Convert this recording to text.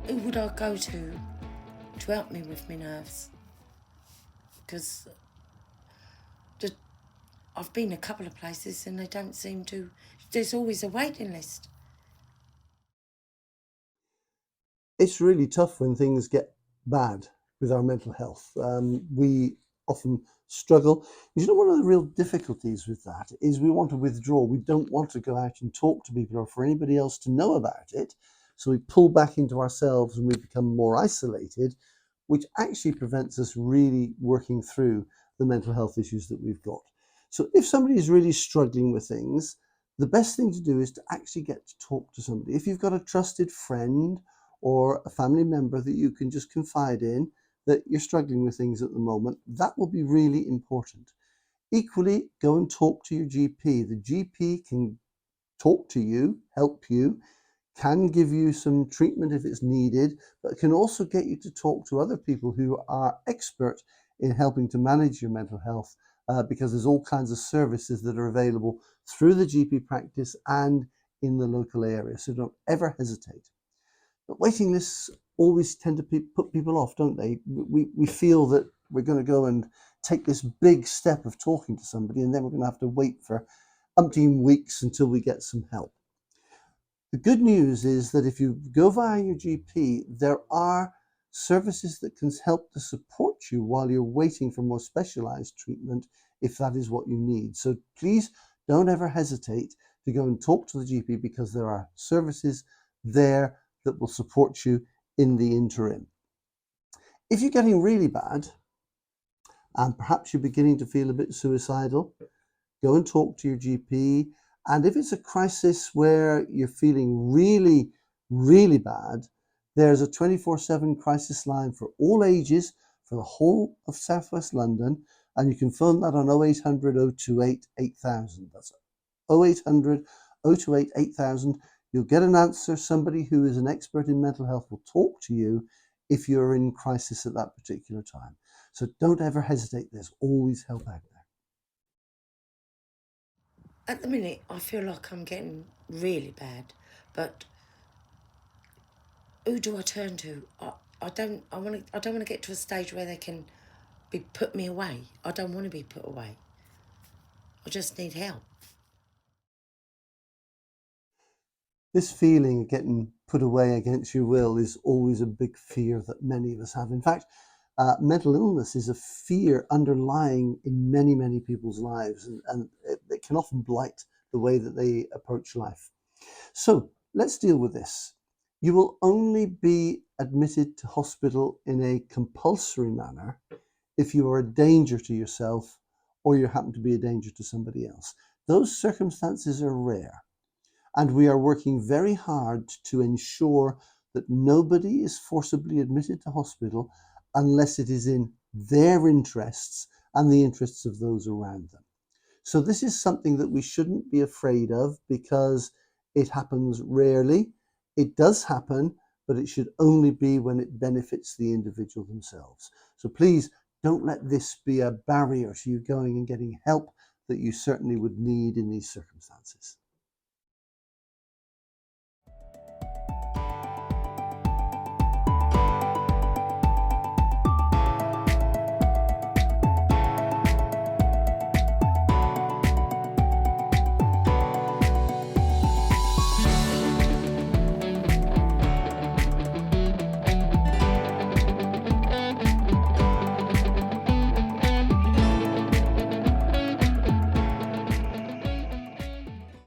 who would I go to help me with my nerves? Because I've been a couple of places and they don't seem to. There's always a waiting list. It's really tough when things get bad with our mental health. We often struggle. You know, one of the real difficulties with that is we want to withdraw. We don't want to go out and talk to people or for anybody else to know about it. So we pull back into ourselves and we become more isolated, which actually prevents us really working through the mental health issues that we've got. So if somebody is really struggling with things, the best thing to do is to actually get to talk to somebody. If you've got a trusted friend or a family member that you can just confide in that you're struggling with things at the moment, that will be really important. Equally, go and talk to your GP. The GP can talk to you, help you, can give you some treatment if it's needed, but can also get you to talk to other people who are expert in helping to manage your mental health, because there's all kinds of services that are available through the GP practice and in the local area. So don't ever hesitate. But waiting lists always tend to put people off, don't they? We feel that we're going to go and take this big step of talking to somebody, and then we're going to have to wait for umpteen weeks until we get some help. The good news is that if you go via your GP, there are services that can help to support you while you're waiting for more specialized treatment, if that is what you need. So please don't ever hesitate to go and talk to the GP, because there are services there that will support you in the interim. If you're getting really bad and perhaps you're beginning to feel a bit suicidal, go and talk to your GP. And if it's a crisis where you're feeling really, really bad, there's a 24/7 crisis line for all ages for the whole of Southwest London. And you can phone that on 0800 028 8000. That's 0800 028 8000. You'll get an answer. Somebody who is an expert in mental health will talk to you if you're in crisis at that particular time. So don't ever hesitate. There's always help out there. At the minute, I feel like I'm getting really bad, but who do I turn to? I don't want to get to a stage where they can put me away. I don't want to be put away. I just need help. This feeling of getting put away against your will is always a big fear that many of us have. In fact, mental illness is a fear underlying in many, many people's lives, and it can often blight the way that they approach life. So let's deal with this. You will only be admitted to hospital in a compulsory manner if you are a danger to yourself or you happen to be a danger to somebody else. Those circumstances are rare. And we are working very hard to ensure that nobody is forcibly admitted to hospital unless it is in their interests and the interests of those around them. So this is something that we shouldn't be afraid of, because it happens rarely. It does happen, but it should only be when it benefits the individual themselves. So please don't let this be a barrier to you going and getting help that you certainly would need in these circumstances.